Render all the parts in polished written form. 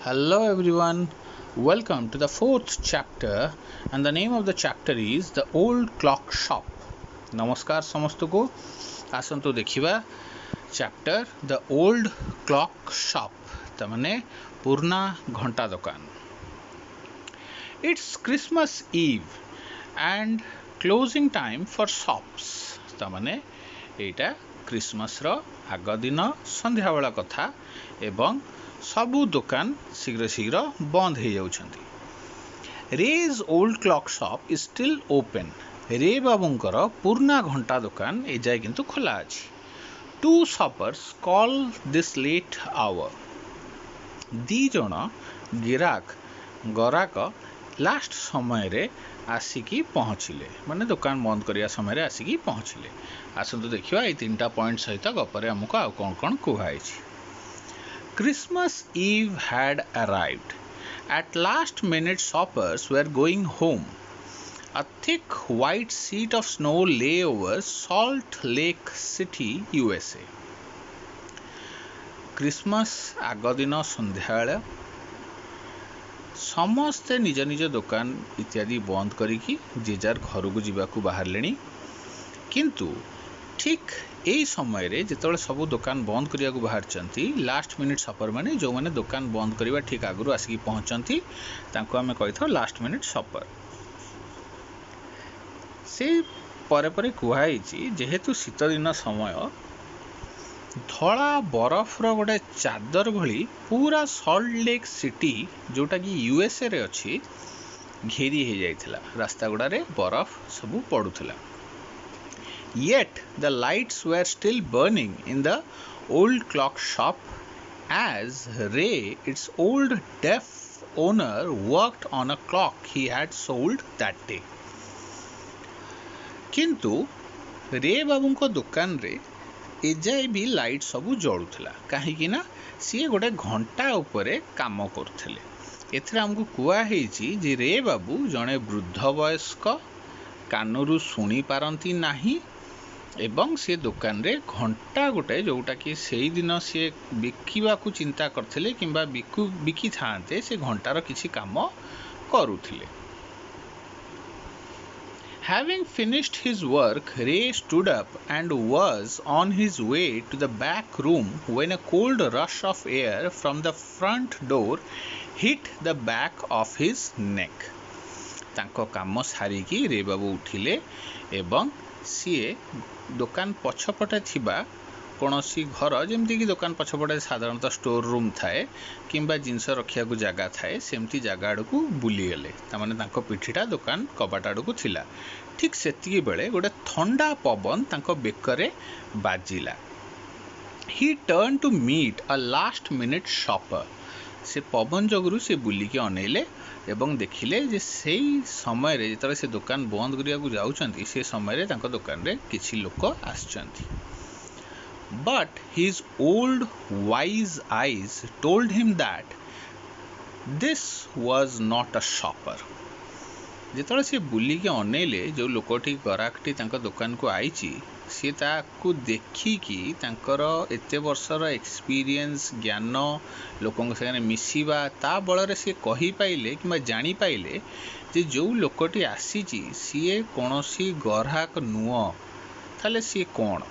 Hello everyone, welcome to the fourth chapter and the name of the chapter is The Old Clock Shop. नमस्कार समस्त को आसंतु देखिबा chapter the old clock shop तमाने पुराना घंटा दुकान. It's Christmas eve and closing time for shops तमाने एटा क्रिसमस रो आग दिन संध्या बेला कथा एवं सबू दुकान शीघ्र शीघ्र बंद हो जाउछंती. Ray's old clock shop is still open. Ray बाबूंकर पुराना घंटा दुकान ए जाय किंतु खोला अछि. Two shoppers call this late hour. दी जण गिराक गराक लास्ट समय रे आसिकी पहुँचिले माने दुकान बंद करिया समय रे आसिकी पहुँचिले. आसंतु देखिबा ए तीनटा पॉइंट सहित गपरे हमको आ कोन कोन कुहाय अछि. Christmas Eve had arrived. At last minute shoppers were going home. A thick white sheet of snow lay over Salt Lake City, USA. Christmas आग दिन संध्या समस्ते निज निज दुकान इत्यादि बंद करिकी जे जार घर को जीवाकू बाहरलेनी. किंतु ठीक यही समय रे जिते सबू दुकान बंद करिया को बाहर लास्ट मिनिट शॉपर माने जो माने दुकान बंद करवा ठीक आगु आसिक पहुँचती तांको आमे कही था लास्ट मिनिट शॉपर. से परे परे कुहाई जेहेतु शीत दिन समय धला बरफ रो गोटे चादर भली पूरा सॉल्ट लेक सिटी जोटा कि यूएसए रे अच्छी घेरी हो जाइथिला. रास्ता गुड़ारे बरफ सबू पड़ुथिला. Yet the lights were still burning in the old clock shop as Ray, its old deaf owner, worked on a clock he had sold that day. किंतु रे बाबू को दुकान रे एजाए भी लाइट सबू जलुला कहीं ना सी गोटे घंटा उपरे काम करथिले. एथरे हमको कुआई जे रे बाबू जड़े वृद्ध वयस्क कानरू शुणी पारती नाही एवं से दुकान रे घंटा गोटे जोटा कि सेई दिन से बिकिबा को चिंता करथिले किंबा बिकी थांते से घंटार किछि काम करूथिले. Having finished his work, Ray stood up and was on his way to the back room when a cold rush of air from the front door hit the back of his neck. तांको काम सारिकी रे बाबू उठिले एवं CA दुकान पछपटे थिबा कोनोसी घर जेमती कि दुकान पछपटे साधारणतः स्टोर रूम थाए किंबा जिनस रखिया को जगह थाए सेमती जगह आड़कू बुली गले. तामाने तांको पिठीटा दुकान कबाट आड़कू थिला. ठीक सेतिकी बेले गोटे ठंडा पवन तांको बेकरे बाजिला. He turn to meet a last minute shopper. से पवन जगरू से बुलिकी अनेले एवं देखिले जे सेई समय रे जेतले से दुकान बंद करिया को जाउचंती से समय रे तांको दुकान रे किछि लोक आछंती. But his old wise eyes told him that this was not a shopper. जेतले से बुलिकी अनेले जो लोकटी गराकटी तांको दुकान को आईची सी ताकू देखिकी तांकर एते वर्षर एक्सपीरियंस ज्ञान लोकों संगे मिसिबा ता बଳରେ से कही पाइले कि जानी पाइले जे जो लोकटी आसीची सीए कोनोसी ग्राहक नुह थाले सी कोन.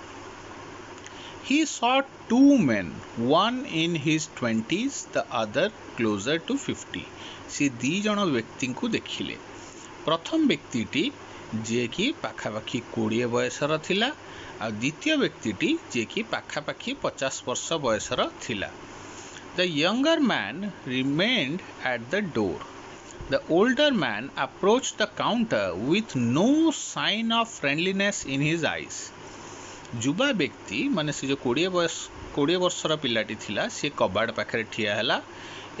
He saw two men, one in his 20s, the other closer to 50. सी दी जण व्यक्ति को देखिले. प्रथम व्यक्तिटी जे कि पाखापाखि 20 बयसर थिला आ द्वितीय व्यक्तिटी जे कि पाखापाखि 50 वर्ष बयसर थिला. The younger man remained at the door. The older man approached the counter with no sign of friendliness in his eyes. युवा व्यक्ति माने से जो 20 वर्षर पिलाटी थिला से कबाड़ पाखरे ठिया हला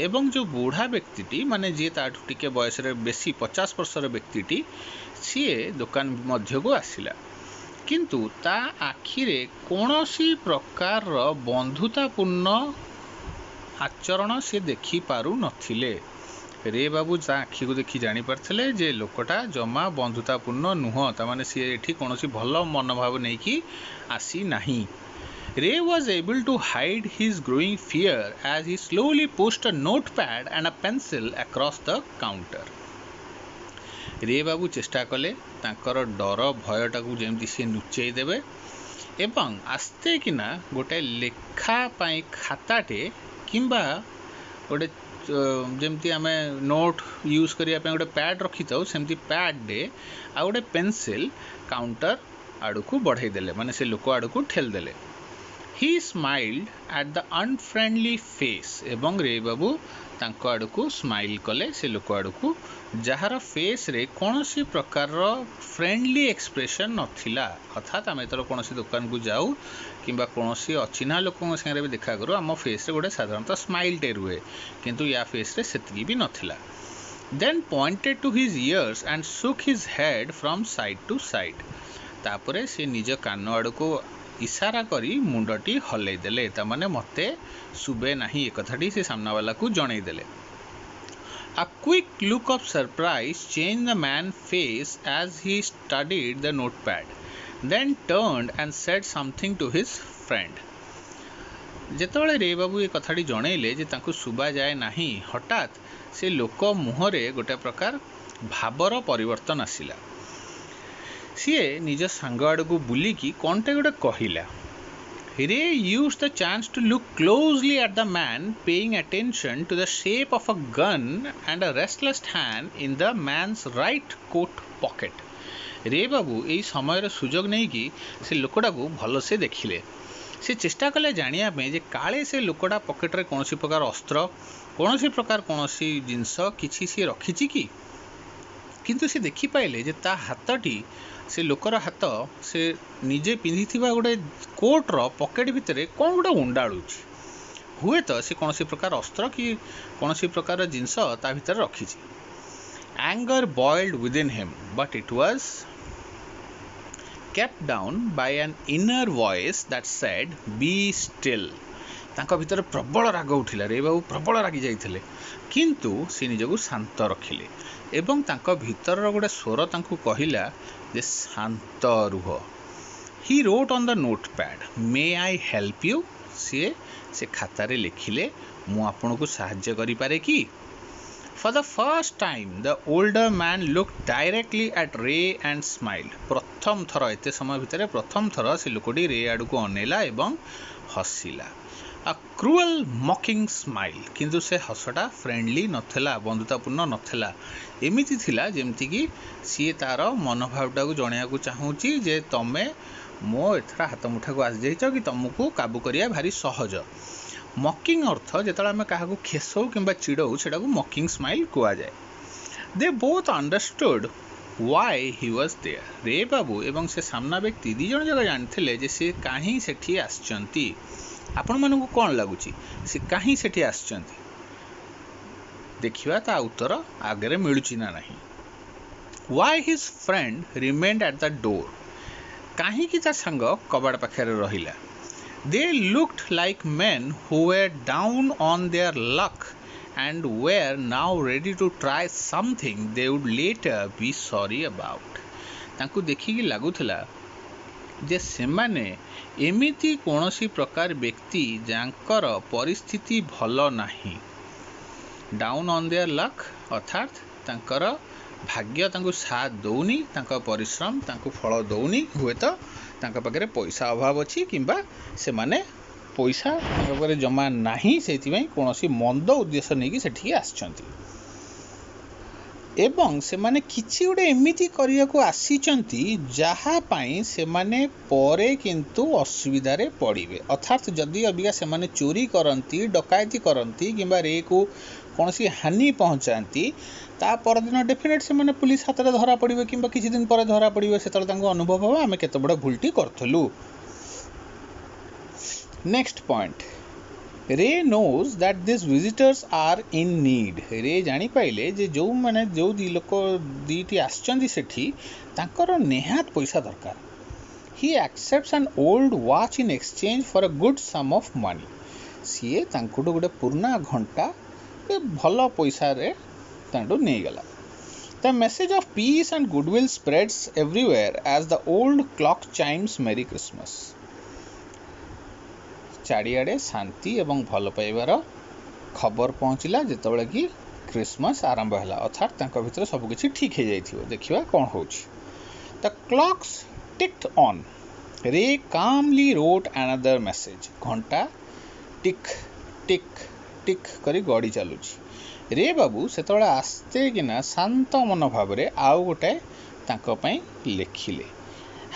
एवं जो बूढ़ा व्यक्तिटी माने जे ताठू टिके बयस रे बेसी 50 वर्षर व्यक्तिटी सीए दुकान मध्य को आसिला. किंतु ता आखिरे कोनोसी प्रकार बंधुतापूर्ण आचरण से देखि पारु नथिले. रे बाबू ता आखि को देखि जानी पारथिले जे लोकटा जमा बंधुतापूर्ण नुह ता माने सी एठी कोनोसी भल मनोभाव नै कि आसी नाही. Ray was able to hide his growing fear as he slowly pushed a notepad and a pencil across the counter. रे बाबू चेष्टा कले तांकर डर भयटाକୁ जेमती सी नुचेई देबे एवं आस्ते किना गोटे लेखा पाई खाताटे किंबा गोटे जेमती आमे नोट यूज करिया पे गोटे पैड रखी थाउ सेमती पैड डे आ गोटे पेंसिल काउंटर आड़ू बढ़ाई देले माने से लोक आड़ू ठेल देले. He smiled at the unfriendly face एवं रे बाबू तांको आड़ू स्माइल कले से लोक आड़ू जार फेस रे कौनसी प्रकार फ्रेंडली एक्सप्रेशन नथिला. अर्थात आम एतर कौन दुकान को जाऊ कि कौन अचिन्हा लोकों सागर भी देखा करूँ आम फेस रे गोटे साधारणतः स्माइल टे रुए किंतु या फेस रे सेतकी भी नथिला. Then pointed to his ears and shook his head from side to side. तापरे से निज कान आड़ को इशारा करी मुंडटी हल्लै देले तामाने मते सुबे नाही एक कथाटी से सामना वाला को जणै देले. A quick look of surprise changed the man's face as he studied the notepad, then turned and said something to his friend. जेतବେଳେ रे बाबू ये कथाटी जणैले जे तांको सुबा जाए नाही हठात से लोक मुहरे गोटे प्रकार भावर परिवर्तन आसिला. सीए निज सांग आड़ को बुलिकी कौनटे गोटे कहला. Ray used the chance to look closely at the man, paying attention to the shape of a gun and a restless hand in the man's right coat pocket. रे बाबू यही समय सुजोग नहीं कि से लोकटा को भल से देखिले. से चेष्टा कले जानिया पे जे काले से लोकटा पॉकेट रे कौन प्रकार अस्त्र कौन प्रकार कौन जिनस किछि से रखिछि कि किंतु से देखि पाइले जे ता हाथटी से लोकर हाथ से निजे पिंधि गोटे कोटर पॉकेट भितर कौन गोटे उंडाड़ुची हुए तो से कौन प्रकार अस्त्र कि कौन प्रकार जिनस ता भितर रखी. Anger boiled within him but it was kept down by an inner voice that said be still. तांका भितर प्रबल राग उठिला. रे बाबू प्रबल रागी जाइथिले किंतु से निजको शांत रखिले एवं तांका भितर गोटे स्वर तांको कहिला जे शांत रुह. He wrote on the notepad may I help you. से खातारे लिखिले मु आपन को सहाय्य करि पारे कि. For the first time, the older man looked directly at Ray and smiled. प्रथम थर एते समय भितर प्रथम थर से लोकटी रे आड़ को अनेला एवं हसिला. A cruel mocking smile. किंतु से हसटा फ्रेंडली नथला बंधुतापूर्ण नथला. एमिति थिला जेमति कि सी तार मनोभावटा को जणिया को चाहूची जे तमे मो एथरा हाथ मुठा को आस जाइछ कि तुमको काबू करिया भारी सहज. मॉकिंग अर्थ जिते आम क्या खेसौ कि चिड़ौ से मॉकिंग स्माइल कह जाए. They both understood why he was there. रे बाबू एवं से सामना व्यक्ति दी जन जगह जानते जे सी कहीं सेठी आसचंती. आपण मानू कौन लगुच सी कहीं सेठी आसचंती देखिबा ता उत्तर आगे मिलुची ना नहीं. Why his friend remained at the door. कहीं कि ता संग कबाड़ पाखे रहिला. They looked like men who were down on their luck and were now ready to try something they would later be sorry about. तांकु देखिकी लागुथला जे सेमाने एमिति कोनोसी प्रकार व्यक्ति जांकर परिस्थिति भलो नाही. डाउन ऑन देयर लक अर्थात तांकर भाग्य तांकु साथ दौनी तांका परिश्रम तांकु फल दौनी हुए तो तांका पाखे पैसा अभाव अच्छी किंबा से माने पैसा तांका पाखे जमा नहीं से कौन मंद उद्देश्य नहीं सेठी आसचंती एवं से माने किछि गोटे एमिति करिया को आसीचंती जहा पई से माने परे किंतु असुविधा रे पड़िबे. अर्थात जदि अबिका से माने चोरी करंती डकायती करंती किंबा रे को कौन सी हानि पहुँचाती ता परदिन डेफिनेट से माने पुलिस हाथ में धरा पड़े कि किसी दिन पर धरा पड़े से अनुभव हम आम केत बड़ भूलटी करूँ. Next point. Ray knows that this visitors are in need. Ray जानी पाइले जे जो माने जो दी लोक दीटी आसचंदी सेठी तांकर नेहात पैसा दरकार. He accepts an old watch in exchange for a good sum of money. सीए तांकुटो गोटे पुराना घंटा भल पैसा रे तांडो नहीं गला. The message of peace and goodwill spreads everywhere as the old clock chimes Merry Christmas. चारिआडे शांति एवं भल पाइबार खबर पहुँचला जेतेबेले कि क्रिसमस आरंभ है अर्थात तांको भितर सबकिछि ठीक हो जाइथिबो देखिबा कोन होउछि the clocks ticked on Ray कामली रोट अनदर मैसेज घंटा टिक टिक टिक करी गड़ी चलुछि रे बाबू सेतबेले आस्ते किना शांत मन भाव रे आउ गोटे तांको पई लिखिले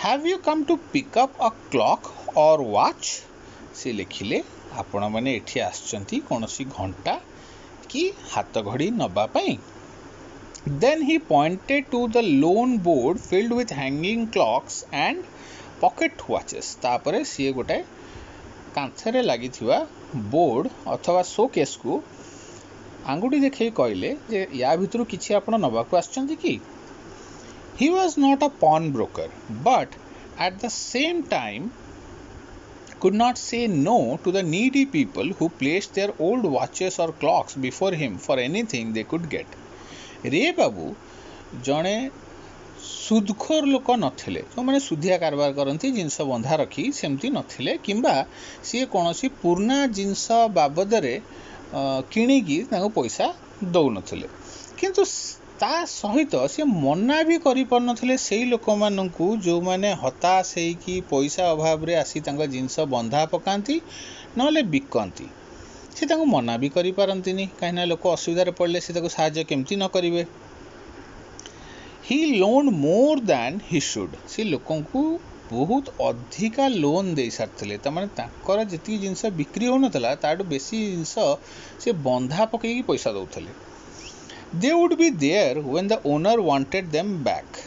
have you come to pick up a clock or watch से लिखिले आपण माने एठी आछंती कोनोसी घंटा कि हाथ घड़ी नबा पाई then he pointed to the long board filled with hanging clocks and pocket watches तापरे सी गोटे कांथरे लागि थिवा बोर्ड अथवा शोकेस को आंगुठी देखै कहले जे या भितरु किछि आपण नबा को आछंती कि he was not a pawnbroker but at the same time could not say no to the needy people who placed their old watches or clocks before him for anything they could get. रे बाबू जड़े सुदखोर लोक नथिले जो माने सुधिया कारबार करती जिनस बंधा रखी सेमती नथिले किंबा सी कोनोसी पुराना जिनस बाबदरे किणिकी तांको पैसा दौ नथिले किंतु ता सहित से मना भी करि पर नथिले सेही लोक माननकु जो माने हताश हे कि पैसा अभाव रे आसी तांका जिंस बंधा पकांती नले बिकंती से तांको मना भी करि पारंतिनी काहिना लोक असुविधा रे पड़ले से ताको सहाय्य केमती न करिवे he longed more than he should say लोकंकु बहुत अधिका लोन दे सारथिले त माने ताकर जति जिंस बिक्री होनतला ताडू बेसी जिंस से बंधा पकेकी पैसा दउथले they would be there when the owner wanted them back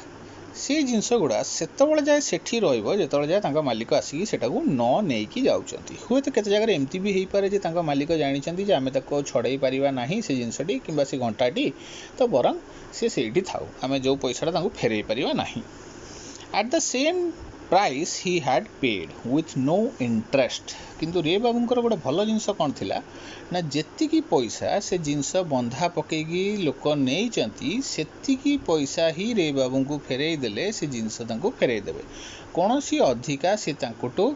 से जिनस गुड़ा सेतबेले जाय सेठी रहइबो जेतबेले जाय तांका मालिक आसी सेटाकू न नेकी जाउचंती हुए तो केते जगह एमती भी हेई पारे जे तांका मालिक जानिचंती जे आमे ताको छड़ाई परिबा नाही से जिनसटी किबा से घंटाटी तो बरं से सेठी थाउ आमे जो पैसाटा तांको फेरई परिबा नाही at the same price he had paid with no interest किंतु रे बाबूंकर गोटे भल जिनस कौन थिला ना जेतिकी पैसा से जिनस बंधा पकेगी लोक नहीं सेतिकी पैसा ही रे बाबू को फेरई देले से जिनस तांको फेरई देबे कोनोसी अधिका से तांकोटो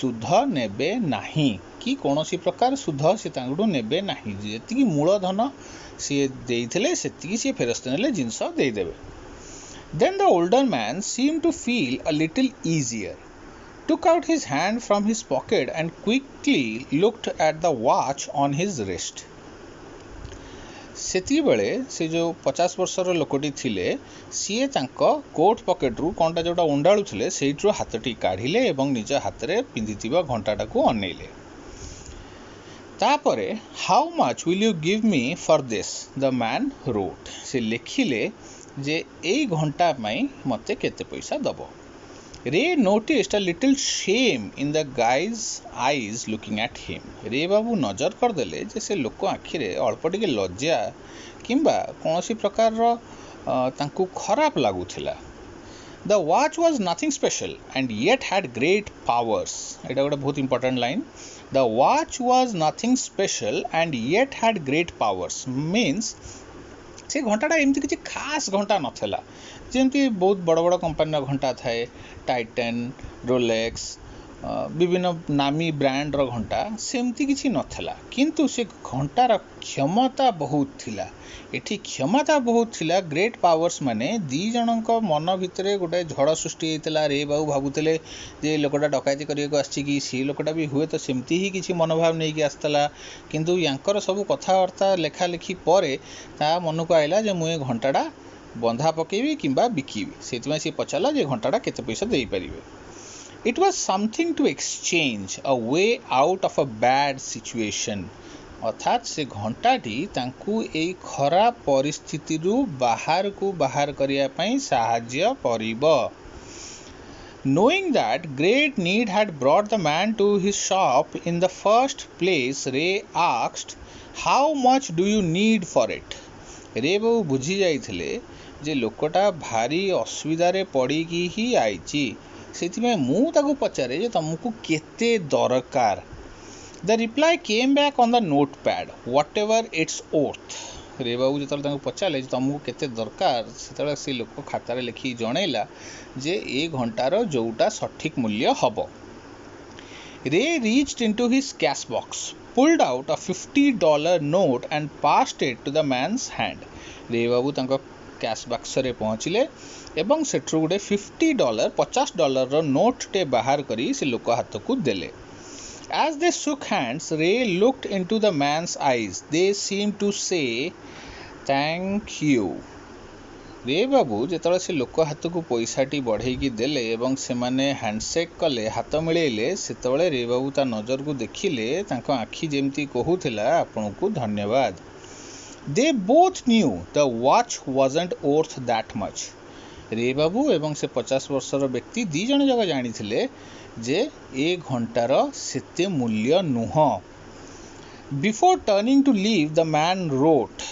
सुध नेबे नाही कि कोनोसी प्रकार सुध से तांकोटो नेबे नाही जेतिकी मूलधन से देइथिले सेतिकी से फेरस्त नेले जिनस देई देबे Then the older man seemed to feel a little easier, took out his hand from his pocket and quickly looked at the watch on his wrist. सेती बेले से जो 50 वर्षर लोकटी थिले सीए तांको कोट पॉकेट रु कोंटा जोटा उंडाळु थिले सेइट्रो हाथटी काढिले एवं निज हातरे पिंधितिबा घंटाटाकू अनेइले तापरे how much will you give me for this the man wrote से लिखिले जे एई घंटा पई मते केते पैसा दबो रे noticed a little shame in the guys eyes looking at him रे बाबू नजर कर देले जे से लोक आखि रे अल्प टिके लज्जा किंबा कोनोसी प्रकार रो तांकू खराब लागुथिला the watch was nothing special and yet had great powers एटा गोटे बहुत important line the watch was nothing special and yet had great powers means से घंटाटा एमती किसी खास घंटा नथला जेमती बहुत बड़ बड़ कंपनी घंटा थाए टाइटन रोलेक्स विभिन्न नामी ब्रांड रो घंटा सेमती किसी नथला किंतु से घंटार क्षमता बहुत थिला एठी क्षमता बहुत थिला ग्रेट पावर्स माने दी जनक मन भितरे गोटे झड़ सृष्टि होइतला रे बाबू भाबुतले जे लोकटा डकायती करिएको आछि कि सी लोकटा भी हुए तो सेमती ही किसी मनोभाव नहीं कि आस्तला किंतु यांकर सब कथावार्ता लेखा लेखी परे ता मन को आइला जे मुए घंटाटा बंधा पकेबी किंबा बिकिबी सेतिमा से पचाला जे घंटाटा केते पैसा देई परिबे It was something to exchange a way out of a bad situation. अर्थात से घंटाटी तांकू एई खराब परिस्थिति रु बाहर को बाहर करिया पई सहाय्य करिबो Knowing that great need had brought the man to his shop in the first place, Ray asked, "How much do you need for it?" रे बाबू बुझी जाइथिले जे लोकटा भारी असुविधा रे पड़ी की ही आइची सेतिमे मु ताकू पचारे जे तुमको केते दरकार the reply came back on the notepad whatever it's worth रे बाबू जतल ताकू पचाले जे तुमको केते दरकार सेतला से लोक खातारे लिखि जणैला जे ए घंटार जोटा सठिक मूल्य हबो Ray reached into his cash box, pulled out a $50 note and passed it to the man's hand. रे बाबू तांको कैश बॉक्स रे पहुँचले एवं सेठरू गोटे $50 रो नोट टे बाहर करी से लोक हाथ को देले. As they shook hands, Ray looked into the man's eyes. They seemed to say, "Thank you." रे बाबू जेतବେଳେ से लोक हाथ को पैसाटी बढ़ेकी देले एवं से माने हैंडशेक कले हाथ मिलेले सेतବେଳେ रे बाबू ता नजर को देखिले तांको आखि जेमती कहूथिला आपन को धन्यवाद. They both knew the watch wasn't worth that much. रे बाबू एवं से 50 वर्षर व्यक्ति दी जण जग जानिथिले जे ए घंटार सेते मूल्य नुह. Before turning to leave, the man wrote.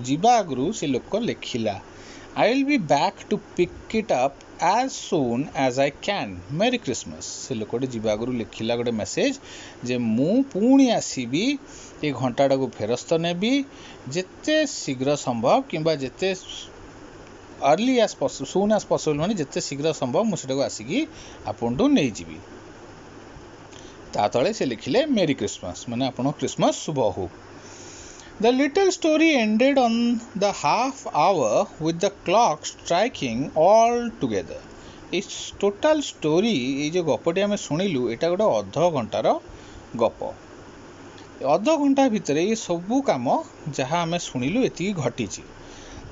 जीवा आगु से लोक लिखिला, I will be back to pick it up as soon as I can. Merry Christmas. से लोकटे जीवा आगु लिखिला गोटे मेसेज जे मु पुणी आसीबी ए घंटाटा को फेरस्त नेबी जेते शीघ्र संभव किंबा जेते early as possible soon as possible माने जेते शीघ्र संभव मु सेटा को आसीकी आपनटू नै जीवी. ता तळे से लिखिले मेरी क्रिसमस माने आपन क्रिसमस शुभ हो. The little story ended on the half hour with the clock striking all together. इस टोटल स्टोरी ये जो गपटी आम शुणिलु एटा गोटे अध घंटार गप. अध घंटा भितर ये सबू काम जहाँ आम शुणिलु एति घटी.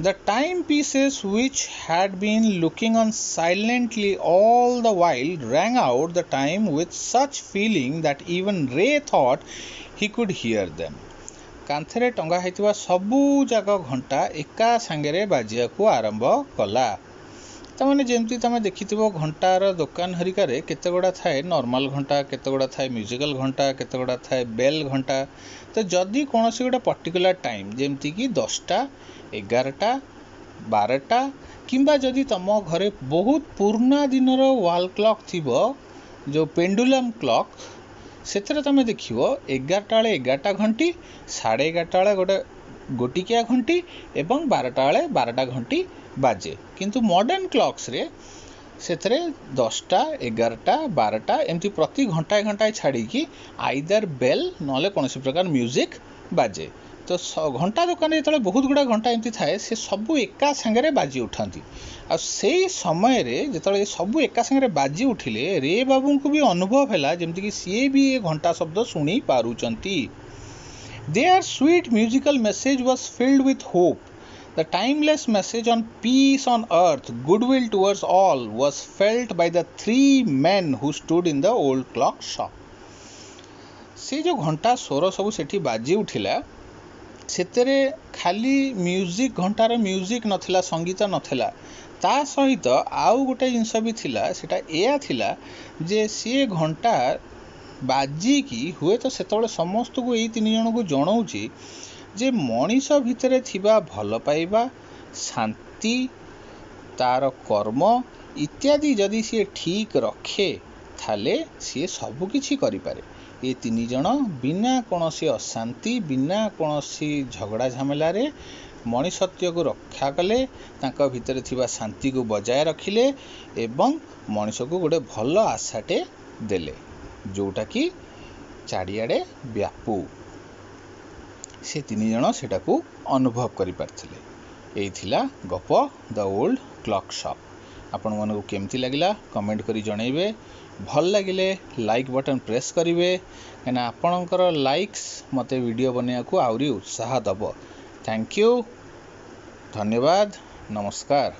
The timepieces which had been looking on silently all the while rang out the time with such feeling that even Ray thought he could hear them. कांथरे टंगा होइतिबा सबू जाक घंटा एका सांगरे बाजिया को आरंभ कला. तमाने जेमती तमे देखिथिबो घंटार दुकान हरिकारे केते गुडा थाए नॉर्मल घंटा केते गुडा थाए म्यूजिकल घंटा केते गुडा थाए बेल घंटा. तो जदि कोनोसी गोटे पर्टिकुलर टाइम जेमती कि 10टा 11टा 12टा किंबा जदि तम घरे बहुत पुराना दिनर वॉल क्लॉक थिबो जो पेंडुलम क्लॉक सेतरे तमे देखिवो 11टा 11टा घंटी 11:30 गोटे गोटिकिया घंटी एवं 12टा 12टा घंटी बाजे. किंतु मॉडर्न क्लॉक्स रे सेतरे 10टा 11टा 12टा एमती प्रति घंटा घंटा छाड़ी की आइदर बेल नले कोनोसी प्रकार म्यूजिक बाजे. तो घंटा दुकान जो बहुत गुड़ा घंटा एमती थाए से सबू एका सांगरे बाजी उठाती. आ से समय रे जो सबू एका सांगरे बाजी उठिले रे बाबू को भी अनुभव है जमती कि सी भी ये घंटा शब्द शुणी पारुचंती. Their sweet musical message was filled with hope. The timeless message on peace on earth, goodwill towards all was felt by the 3 men who stood in the old clock shop. से जो घंटा स्वर सब सेठी बाजी उठिला सेतेरे खाली म्यूजिक घंटार म्यूजिक नथिला संगीत नथिला ता सहित आउ गोटे जिनस भी थिला सेटा एया थिला जे सी घंटा बाजी की हुए तो सेतबळे समस्त को एई 3 जन को जणाउची जे मनीष भितरे थिबा भल पाइबा शांति तार कर्म इत्यादि जदि सी ठीक रखे थाले सी सब किछि करि पारे. ये 3 जन बिना कोनोसी अशांति बिना कोनोसी झगड़ा झमेला रे मनुष्यत्व को रक्षा कले तांका भितर थिबा शांति को बजाय रखिले एवं मनुष्य को गोटे भल आशाटे देले जोटा कि चारियाडे व्यापू. से 3 जन सेटा को अनुभव करि पारथिले. एई थिला गप द ओल्ड क्लॉक शॉप. आपण मानको केमती लागिला कमेंट करी जणैबे. भल लगिले लाइक बटन प्रेस करिवे कना आपणकर लाइक्स मते वीडियो बनिया को आउरी उत्साह दबो. थैंक यू धन्यवाद नमस्कार.